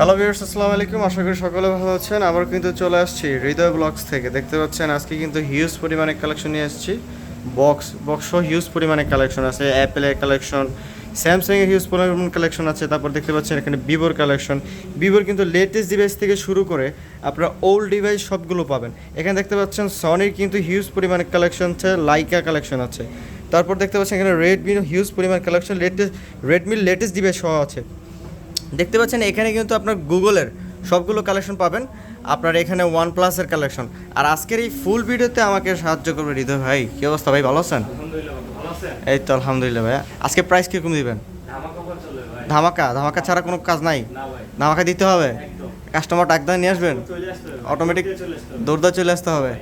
Hello viewers, আসসালামু আলাইকুম। আশা করি সকলে ভালো আছেন। আবার কিন্তু চলে আসছি হৃদয় ব্লগস থেকে। দেখতে পাচ্ছেন আজকে কিন্তু হিউজ পরিমাণে কালেকশন নিয়ে আসছি। বক্স হিউজ পরিমাণে কালেকশন আছে। অ্যাপেলের কালেকশন, স্যামসাংয়ের হিউজ পরিমাণ কালেকশন আছে। তারপর দেখতে পাচ্ছেন এখানে ভিভোর কালেকশন। ভিভোর কিন্তু লেটেস্ট ডিভাইস থেকে শুরু করে আপনারা ওল্ড ডিভাইস সবগুলো পাবেন। এখানে দেখতে পাচ্ছেন সনির কিন্তু হিউজ পরিমাণে কালেকশন আছে, লাইকা কালেকশন আছে। তারপর দেখতে পাচ্ছেন এখানে রেডমির হিউজ পরিমাণ কালেকশন, রেডমির লেটেস্ট ডিভাইস সহ আছে। দেখতে পাচ্ছেন এখানে কিন্তু আপনার গুগলের সবগুলো কালেকশন পাবেন। আপনার এখানে ওয়ান প্লাসের কালেকশন। আর আজকের এই ফুল ভিডিওতে আমাকে সাহায্য করবে হৃদয় ভাই। কী অবস্থা ভাই, ভালো আছেন? এই তো আলহামদুলিল্লাহ ভাইয়া। আজকে প্রাইস কীরকম দিবেন? ধামাকা ছাড়া কোনো কাজ নাই? ধামাকা দিতে হবে। কাস্টমার ডাক দিয়ে নিয়ে আসবেন, অটোমেটিক দৌড়দা চলে আসতে হবে।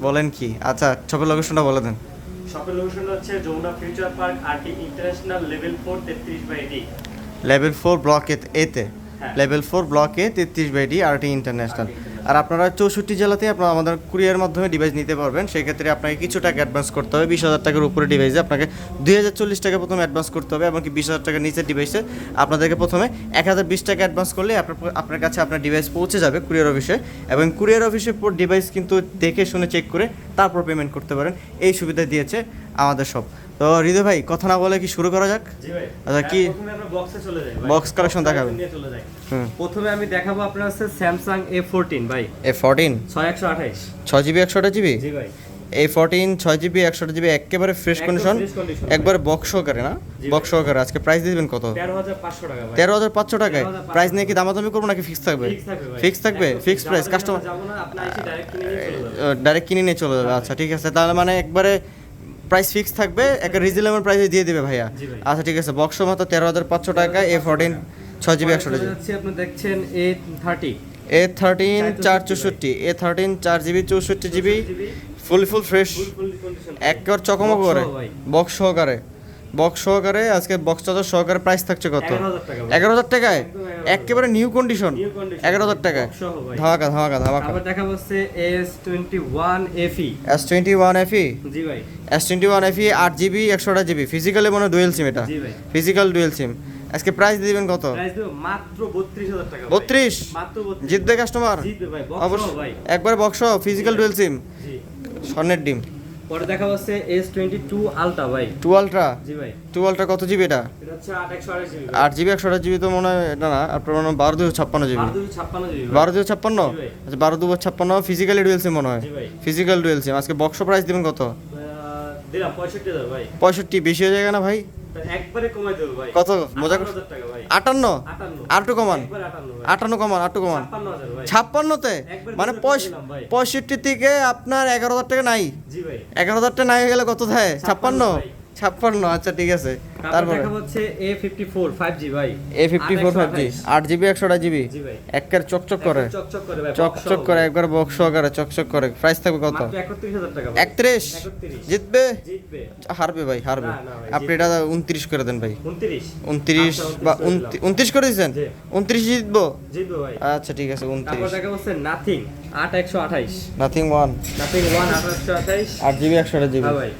বলেন কি? আচ্ছা, শপের লোকেশনটা বলে দেন। শপের লোকেশনটা হচ্ছে Jamuna future park RT international level 4 33/D। Level 4 block এতে, level 4 block A 33/D RT international. আর আপনারা 64 জেলাতে আপনারা আমাদের কুরিয়ার মাধ্যমে ডিভাইস নিতে পারবেন। সেক্ষেত্রে আপনাকে কিছু টাকা অ্যাডভান্স করতে হবে। 20,000 টাকার উপরে ডিভাইসে আপনাকে 2040 টাকা প্রথমে অ্যাডভান্স করতে হবে। এমনকি 20,000 টাকার নিচের ডিভাইসে আপনাদেরকে প্রথমে 1020 টাকা অ্যাডভান্স করলে আপনার কাছে আপনার ডিভাইস পৌঁছে যাবে কুরিয়ার অফিসে। এবং কুরিয়ার অফিসে ডিভাইস কিন্তু দেখে শুনে চেক করে তারপর পেমেন্ট করতে পারেন। এই সুবিধা দিয়েছে আমাদের সব। তো হৃদয় ভাই, কথা না বলে কি শুরু করা যাক? জি ভাই। আচ্ছা, কি প্রথমে আমরা বক্সে চলে যাই ভাই। বক্স কালেকশন দেখাবেন? প্রথমে আমি দেখাবো আপনার হচ্ছে স্যামসাং A14 ভাই। A14 6128 6GB 128GB। জি ভাই। A14 6GB 128GB একেবারে ফ্রেশ কন্ডিশন, একবারে বক্স সহকারে না? বক্স সহকারে। আজকে প্রাইস দিবেন কত? 13,500 টাকা ভাই। 13,500 টাকায় প্রাইস নিয়ে কি দামাদামি করবো নাকি ফিক্স থাকবে? ফিক্স থাকবে, ফিক্স প্রাইস। কাস্টমার যাব না, আপনি এসে ডাইরেক্ট কিনে নিয়ে চলে যাবে। ডাইরেক্ট কিনে নিয়ে চলে যাবে। আচ্ছা ঠিক আছে, তাহলে মানে একবারে প্রাইস ফিক্স থাকবে, একটা রিজনেবল প্রাইসে দিয়ে দিবে ভাইয়া। আচ্ছা ঠিক আছে, বক্স মাত্র 13,500 টাকায় A14 6GB 128GB। আপনি দেখছেন A13 A13 464, A13 4GB 64GB, full fresh, একবার চকমক করে বক্স সহকারে আজকে বক্স চার্জার সহকারে প্রাইস থাকছে কত? 11,000 টাকায় একেবারে নিউ কন্ডিশন। 11,000 টাকায় ধামাকা। আবার দেখা যাচ্ছে S21 FE। S21 FE, জি ভাই। S21 FE 8GB 128GB physically মনে ডুয়েল সিম। এটা ফিজিক্যাল ডুয়েল সিম। আজকে প্রাইস দিবেন কত? প্রাইস দেব মাত্র 32,000 টাকা। 32 মাত্র 32। জিতবে কাস্টমার? জিতবে ভাই, অবশ্যই ভাই। একবার বক্স ফিজিক্যাল ডুয়েল সিম, জি। স্বর্ণের ডিম। পরে দেখা যাচ্ছে S22 আলট্রা ভাই। 2 আলট্রা। জি ভাই। 2 আলট্রা কত জিবি এটা? এটা হচ্ছে 8/128GB। 8GB 128GB তো মনে হয় এটা না, আপনার মনে হয় 12/256GB। 12/256GB। 12/256? আচ্ছা 12/256 ফিজিক্যালি ডুয়েল সিম মনে হয়। জি ভাই। ফিজিক্যাল ডুয়েল সিম। আজকে বক্স প্রাইস দিবেন কত? দিলাম 65,000 ভাই। 65 বেশি হয়ে যায় না ভাই? একবারে কমাই দেব ভাই। কত? মজা কর। 58,000 টাকা ভাই। 58? 58 আর একটু কমান। একবারে 58 ভাই। 58 কমান, আর একটু কমান। 56,000 ভাই। 56তে একবার মানে দিলাম ভাই। 65 থেকে আপনার 11,000 টাকা নাই। জি ভাই। 11,000 টাকা নাই হয়ে গেলে কত থাকে? 56 56। আচ্ছা ঠিক আছে। তারপর দেখা হচ্ছে A54 5G ভাই। A54 5G 8GB 128GB জি ভাই। একের চকচক করে, চকচক করে ভাই। চকচক করে, একবার বক্স সহকারে চকচক করে। প্রাইস থাকবে কত? মাত্র 31,000 টাকা ভাই। 31? 31 জিতবে? জিতবে। হারবে ভাই, হারবে। না, না ভাই, আপনি এটা 29 করে দেন ভাই। 29 29 বা 29 করে দিয়েছেন? জি। 29 জিতবো? জিতবে ভাই। আচ্ছা ঠিক আছে, তারপর 29। দেখা হচ্ছে nothing 8128। Nothing 1 nothing 1 8128। 8GB 128GB হ্যাঁ ভাই।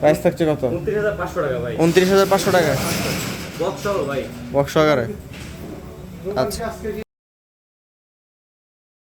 প্রাইস থাকছে কত? 29,500 টাকা ভাই। 29,500 টাকা বক্স সহ ভাই। বক্স সহকারে। আচ্ছা।